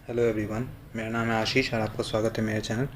Hello everyone, मेरा नाम है आशीष और आपका स्वागत है मेरे चैनल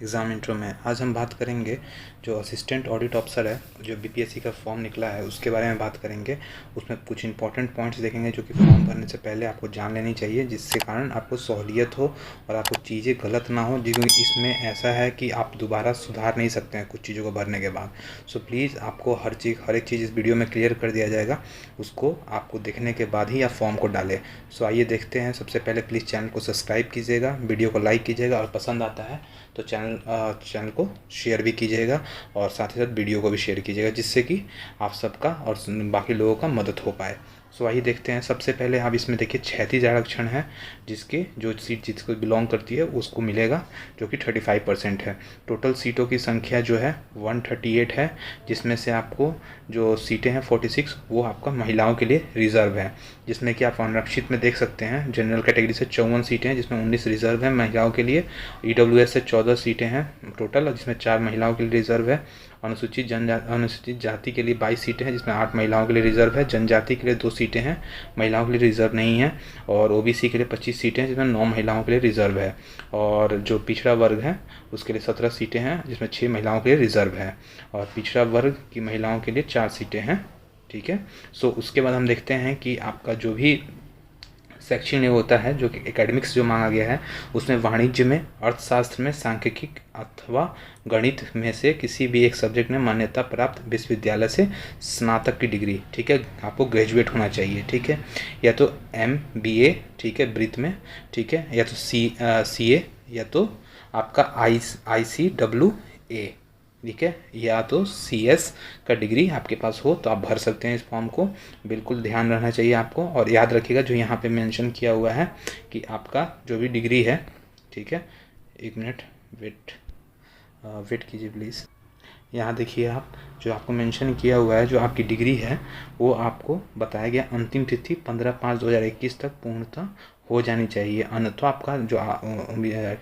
एग्ज़ाम इंट्रो में। आज हम बात करेंगे जो असिस्टेंट ऑडिट ऑफिसर है, जो बीपीएससी का फॉर्म निकला है उसके बारे में बात करेंगे। उसमें कुछ इंपॉर्टेंट पॉइंट्स देखेंगे जो कि फॉर्म भरने से पहले आपको जान लेनी चाहिए, जिससे कारण आपको सहूलियत हो और आपको चीज़ें गलत ना हो। क्योंकि इसमें ऐसा है कि आप दोबारा सुधार नहीं सकते हैं कुछ चीज़ों को भरने के बाद। सो प्लीज़ आपको हर एक चीज़ इस वीडियो में क्लियर कर दिया जाएगा, उसको आपको देखने के बाद ही आप फॉर्म को डालें। सो आइए देखते हैं। सबसे पहले प्लीज़ चैनल को सब्सक्राइब कीजिएगा, वीडियो को लाइक कीजिएगा और पसंद आता है तो चैनल को शेयर भी कीजिएगा और साथ ही साथ वीडियो को भी शेयर कीजिएगा, जिससे कि आप सबका और बाकी लोगों का मदद हो पाए। सो आइए देखते हैं। सबसे पहले आप इसमें देखिए क्षैतिज आरक्षण है, जिसके जो सीट जिसको बिलोंग करती है उसको मिलेगा, जो कि 35% है। टोटल सीटों की संख्या जो है 138 है, जिसमें से आपको जो सीटें हैं 46 वो आपका महिलाओं के लिए रिज़र्व है। जिसमें कि आप अनारक्षित में देख सकते हैं, जनरल कैटेगरी से 54 सीटें हैं, जिसमें 19 रिज़र्व है महिलाओं के लिए। ईडब्ल्यूएस से 14 सीटें हैं टोटल, जिसमें 4 महिलाओं के लिए रिज़र्व है। अनुसूचित जाति के लिए 22 सीटें हैं, जिसमें 8 महिलाओं के लिए रिज़र्व है। जनजाति के लिए 2 सीटें हैं, महिलाओं के लिए रिज़र्व नहीं है। और ओबीसी के लिए 25 सीटें हैं, जिसमें 9 महिलाओं के लिए रिज़र्व है। और जो पिछड़ा वर्ग है उसके लिए 17 सीटें हैं, जिसमें 6 महिलाओं के लिए रिज़र्व है। और पिछड़ा वर्ग की महिलाओं के लिए 4 सीटें हैं। ठीक है। सो उसके बाद हम देखते हैं कि आपका जो भी सेक्शन ये होता है, जो कि एकेडमिक्स जो मांगा गया है, उसमें वाणिज्य में, अर्थशास्त्र में, सांख्यिकी अथवा गणित में से किसी भी एक सब्जेक्ट में मान्यता प्राप्त विश्वविद्यालय से स्नातक की डिग्री, ठीक है, आपको ग्रेजुएट होना चाहिए। ठीक है, या तो MBA, ठीक है, वृत्त में, ठीक है, या तो CA, या तो आपका ICWA, ठीक है, या तो CS का डिग्री आपके पास हो तो आप भर सकते हैं इस फॉर्म को। बिल्कुल ध्यान रहना चाहिए आपको। और याद रखिएगा जो यहाँ पे मेंशन किया हुआ है कि आपका जो भी डिग्री है, ठीक है, एक मिनट वेट कीजिए प्लीज़। यहाँ देखिए आप, जो आपको मेंशन किया हुआ है जो आपकी डिग्री है, वो आपको बताया गया अंतिम तिथि 15/5/2021 तक पूर्णतः हो जानी चाहिए, अन्यथा आपका जो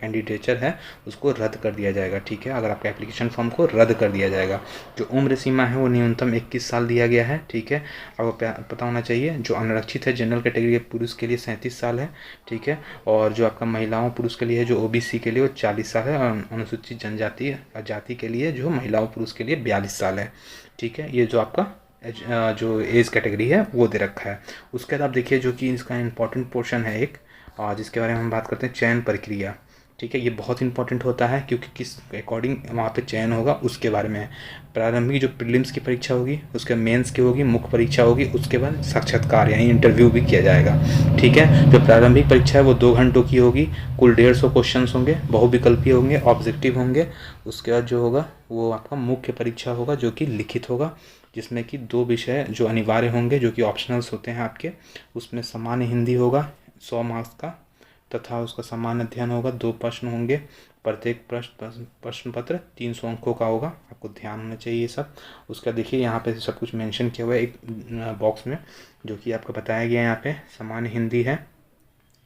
कैंडिडेचर है उसको रद्द कर दिया जाएगा। ठीक है, अगर आपका एप्लीकेशन फॉर्म को रद्द कर दिया जाएगा। जो उम्र सीमा है वो न्यूनतम 21 साल दिया गया है। ठीक है, आपको पता होना चाहिए। जो अनारक्षित है जनरल कैटेगरी के पुरुष के लिए 37 साल है। ठीक है, और जो आपका महिलाओं पुरुष के लिए है, जो ओबीसी के लिए वो 40 साल है। और अनुसूचित जनजाति जाति के लिए जो महिलाओं पुरुष के लिए 42 साल है। ठीक है, ये जो आपका जो एज कैटेगरी है वो दे रखा है। उसके बाद आप देखिए जो कि इसका इम्पॉर्टेंट पोर्शन है एक, जिसके बारे में हम बात करते हैं, चयन प्रक्रिया। ठीक है, ये बहुत इंपॉर्टेंट होता है क्योंकि किस अकॉर्डिंग वहाँ पे चयन होगा उसके बारे में है। प्रारंभिक जो प्रीलिम्स की परीक्षा होगी, उसके मेंस की होगी, मुख्य परीक्षा होगी, उसके बाद साक्षात्कार यानी इंटरव्यू भी किया जाएगा। ठीक है, जो प्रारंभिक परीक्षा है वो 2 घंटों की होगी। कुल 150 क्वेश्चन होंगे, बहुविकल्पीय होंगे, ऑब्जेक्टिव होंगे। उसके बाद जो होगा वो आपका मुख्य परीक्षा होगा, जो कि लिखित होगा, जिसमें कि 2 विषय जो अनिवार्य होंगे, जो कि ऑप्शनल्स होते हैं आपके। उसमें सामान्य हिंदी होगा 100 मार्क्स का, तथा उसका सामान्य अध्ययन होगा। 2 प्रश्न होंगे, प्रत्येक प्रश्न पत्र 300 अंकों का होगा। आपको ध्यान होना चाहिए ये सब। उसका देखिए यहाँ पे सब कुछ मेंशन किया हुआ है एक बॉक्स में, जो कि आपको बताया गया है। यहाँ पे सामान्य हिंदी है,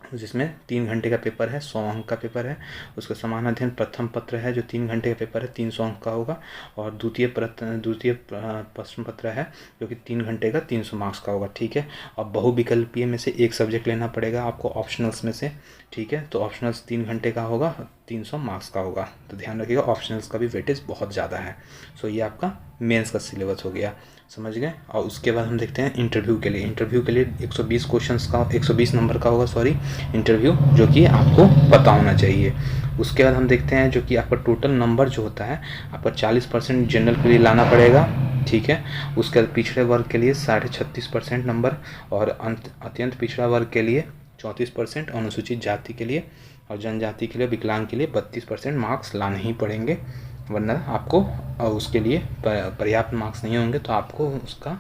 जिसमें 3 घंटे का पेपर है, 100 अंक का पेपर है। उसका समान अध्ययन प्रथम पत्र है, जो 3 घंटे का पेपर है, 300 अंक का होगा। और द्वितीय प्रश्न पत्र है, जो कि 3 घंटे का 300 मार्क्स का होगा। ठीक है, और बहुविकल्पीय में से एक सब्जेक्ट लेना पड़ेगा आपको ऑप्शनल्स में से। ठीक है, तो ऑप्शनल्स 3 घंटे का होगा, 300 मार्क्स का होगा। तो ध्यान रखिएगा, ऑप्शनल्स का भी वेटेज बहुत ज़्यादा है। सो ये आपका मेंस का सिलेबस हो गया, समझ गए। और उसके बाद हम देखते हैं इंटरव्यू के लिए। इंटरव्यू के लिए 120 क्वेश्चंस का, 120 नंबर का होगा, सॉरी, इंटरव्यू, जो कि आपको पता होना चाहिए। उसके बाद हम देखते हैं जो कि आपका टोटल नंबर जो होता है, आपका 40% जनरल के लिए लाना पड़ेगा। ठीक है, उसके बाद पिछड़े वर्ग के लिए 36.5% नंबर, और अत्यंत पिछड़ा वर्ग के लिए 34%, अनुसूचित जाति के लिए और जनजाति के लिए, विकलांग के लिए 32% मार्क्स लाने ही पड़ेंगे, वरना आपको उसके लिए पर्याप्त मार्क्स नहीं होंगे तो आपको उसका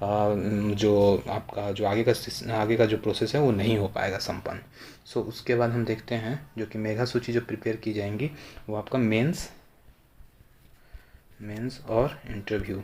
जो आपका जो आगे का जो प्रोसेस है वो नहीं हो पाएगा संपन्न। सो उसके बाद हम देखते हैं जो कि मेगा सूची जो प्रिपेयर की जाएंगी, वो आपका मेंस और इंटरव्यू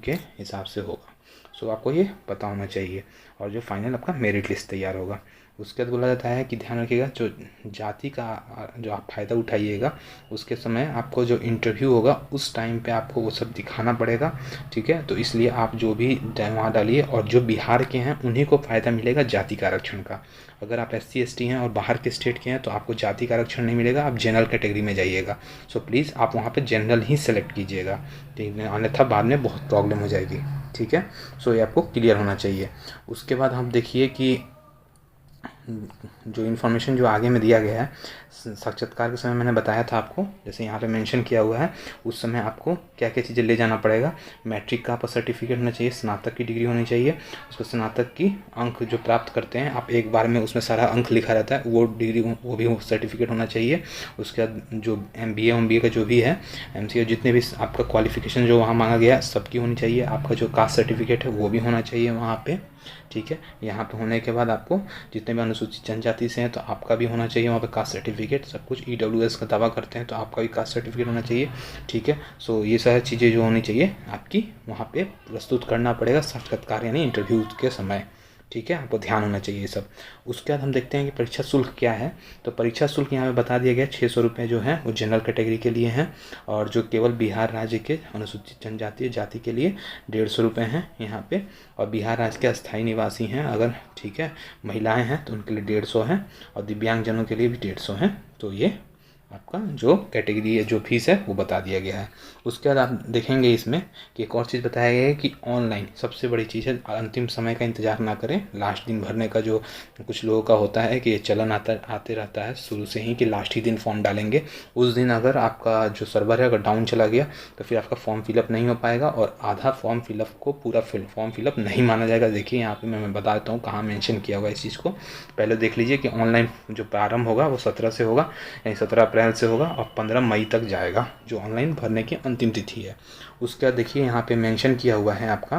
के हिसाब से होगा। सो आपको ये पता होना चाहिए। और जो फाइनल आपका मेरिट लिस्ट तैयार होगा, उसके बाद बोला जाता है कि ध्यान रखिएगा जो जाति का जो आप फ़ायदा उठाइएगा, उसके समय आपको जो इंटरव्यू होगा उस टाइम पे आपको वो सब दिखाना पड़ेगा, ठीक है। तो इसलिए आप जो भी वहाँ डालिए, और जो बिहार के हैं उन्हीं को फ़ायदा मिलेगा जाति का आरक्षण का। अगर आप SC ST हैं और बाहर के स्टेट के हैं तो आपको जाति का आरक्षण नहीं मिलेगा, आप जनरल कैटेगरी में जाइएगा। सो प्लीज़ आप वहाँ पे जनरल ही सेलेक्ट कीजिएगा, ठीक है, अन्यथा बाद में बहुत प्रॉब्लम हो जाएगी, ठीक है। सो ये आपको क्लियर होना चाहिए। उसके बाद हम देखिए कि जो इन्फॉर्मेशन जो आगे में दिया गया है, साक्षात्कार के समय मैंने बताया था आपको, जैसे यहाँ पे मेंशन किया हुआ है, उस समय आपको क्या क्या चीज़ें ले जाना पड़ेगा। मैट्रिक का आपका सर्टिफिकेट होना चाहिए, स्नातक की डिग्री होनी चाहिए, उसको स्नातक की अंक जो प्राप्त करते हैं आप एक बार में, उसमें सारा अंक लिखा रहता है, वो डिग्री वो भी सर्टिफिकेट होना चाहिए। उसके बाद जो MBA का जो भी है, MCA जितने भी आपका क्वालिफिकेशन जो वहाँ मांगा गया सबकी होनी चाहिए। आपका जो कास्ट सर्टिफिकेट है वो भी होना चाहिए वहाँ पे, ठीक है। यहाँ पे होने के बाद आपको जितने भी अनुसूचित जनजाति से हैं तो आपका भी होना चाहिए वहाँ पे कास्ट सर्टिफिकेट। सब कुछ EWS का दावा करते हैं तो आपका भी कास्ट सर्टिफिकेट होना चाहिए, ठीक है। सो ये सारी चीज़ें जो होनी चाहिए आपकी वहाँ पे प्रस्तुत करना पड़ेगा साक्षात्कार यानी इंटरव्यू के समय, ठीक है। आपको ध्यान होना चाहिए ये सब। उसके बाद हम देखते हैं कि परीक्षा शुल्क क्या है। तो परीक्षा शुल्क यहाँ पे बता दिया गया 600 रुपये जो है वो जनरल कैटेगरी के लिए हैं, और जो केवल बिहार राज्य के अनुसूचित जनजातीय जाति के लिए 150 रुपये हैं यहाँ पे। और बिहार राज्य के अस्थायी निवासी हैं अगर, ठीक है, महिलाएं हैं तो उनके लिए 150 है, और दिव्यांगजनों के लिए भी 150 है। तो ये आपका जो कैटेगरी है, जो फीस है वो बता दिया गया है। उसके बाद आप देखेंगे इसमें कि एक और चीज़ बताया गया है कि ऑनलाइन सबसे बड़ी चीज़ है, अंतिम समय का इंतज़ार ना करें। लास्ट दिन भरने का जो कुछ लोगों का होता है कि ये चलन आते रहता है शुरू से ही कि लास्ट ही दिन फॉर्म डालेंगे। उस दिन अगर आपका जो सर्वर है अगर डाउन चला गया तो फिर आपका फॉर्म फिलअप नहीं हो पाएगा, और आधा फॉर्म फिलअप को पूरा फॉर्म फिलअप नहीं माना जाएगा। देखिए यहाँ पे मैं बता देता हूँ कहाँ मेंशन किया हुआ है इस चीज़ को। पहले देख लीजिए कि ऑनलाइन जो प्रारंभ होगा वो 17 से होगा, यानी 17 अप्रैल से होगा, और 15 मई तक जाएगा जो ऑनलाइन भरने की अंतिम तिथि है। उसके बाद देखिए यहाँ पे मेंशन किया हुआ है आपका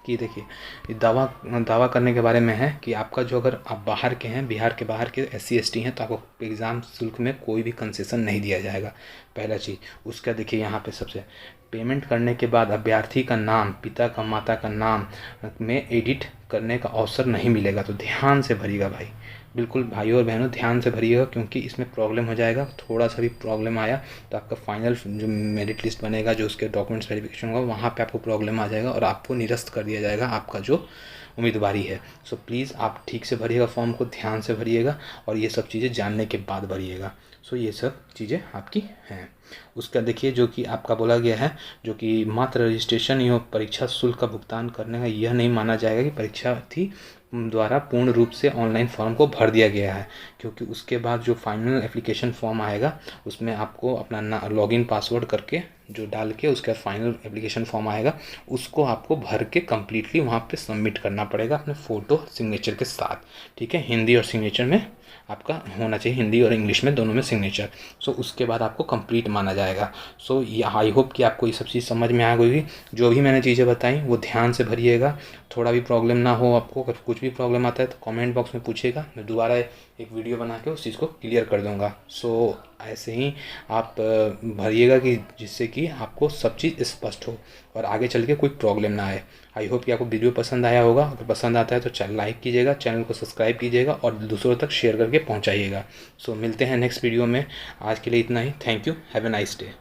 कि देखिए दावा करने के बारे में है कि आपका जो, अगर आप बाहर के हैं, बिहार के बाहर के SC ST हैं तो आपको एग्ज़ाम शुल्क में कोई भी कंसेशन नहीं दिया जाएगा, पहला चीज़। उसका देखिए यहाँ पे सबसे पेमेंट करने के बाद अभ्यर्थी का नाम, पिता का माता का नाम में एडिट करने का अवसर नहीं मिलेगा। तो ध्यान से भरिएगा भाई, बिल्कुल भाइयों और बहनों ध्यान से भरिएगा, क्योंकि इसमें प्रॉब्लम हो जाएगा। थोड़ा सा भी प्रॉब्लम आया तो आपका फाइनल जो मेरिट लिस्ट बनेगा, जो उसके डॉक्यूमेंट्स वेरिफिकेशन होगा, वहाँ पे आपको प्रॉब्लम आ जाएगा और आपको निरस्त कर दिया जाएगा आपका जो उम्मीदवारी है। सो प्लीज़ आप ठीक से भरिएगा, फॉर्म को ध्यान से भरिएगा, और ये सब चीज़ें जानने के बाद भरिएगा। सो ये सब चीज़ें आपकी हैं। उसका देखिए जो कि आपका बोला गया है, जो कि मात्र रजिस्ट्रेशन एवं परीक्षा शुल्क का भुगतान करने का यह नहीं माना जाएगा कि परीक्षार्थी द्वारा पूर्ण रूप से ऑनलाइन फॉर्म को भर दिया गया है, क्योंकि उसके बाद जो फाइनल एप्लीकेशन फॉर्म आएगा उसमें आपको अपना लॉगिन पासवर्ड करके जो डाल के उसका फाइनल एप्लीकेशन फॉर्म आएगा, उसको आपको भर के कम्प्लीटली वहाँ पे सबमिट करना पड़ेगा अपने फ़ोटो सिग्नेचर के साथ, ठीक है। हिंदी और सिग्नेचर में आपका होना चाहिए, हिंदी और इंग्लिश में दोनों में सिग्नेचर। सो उसके बाद आपको कंप्लीट माना जाएगा। सो ये आई होप कि आपको ये सब चीज़ समझ में आ गई। जो भी मैंने चीज़ें बताई वो ध्यान से भरिएगा, थोड़ा भी प्रॉब्लम ना हो आपको। अगर कुछ भी प्रॉब्लम आता है तो कमेंट बॉक्स में पूछिएगा, मैं दोबारा एक वीडियो बना के उस चीज़ को क्लियर कर दूँगा। सो ऐसे ही आप भरिएगा कि जिससे कि आपको सब चीज़ स्पष्ट हो और आगे चल के कोई प्रॉब्लम ना आए। आई होप कि आपको वीडियो पसंद आया होगा। अगर पसंद आता है तो चैनल लाइक कीजिएगा, चैनल को सब्सक्राइब कीजिएगा और दूसरों तक शेयर करके पहुंचाइएगा। सो मिलते हैं नेक्स्ट वीडियो में। आज के लिए इतना ही। Thank you. Have a nice day.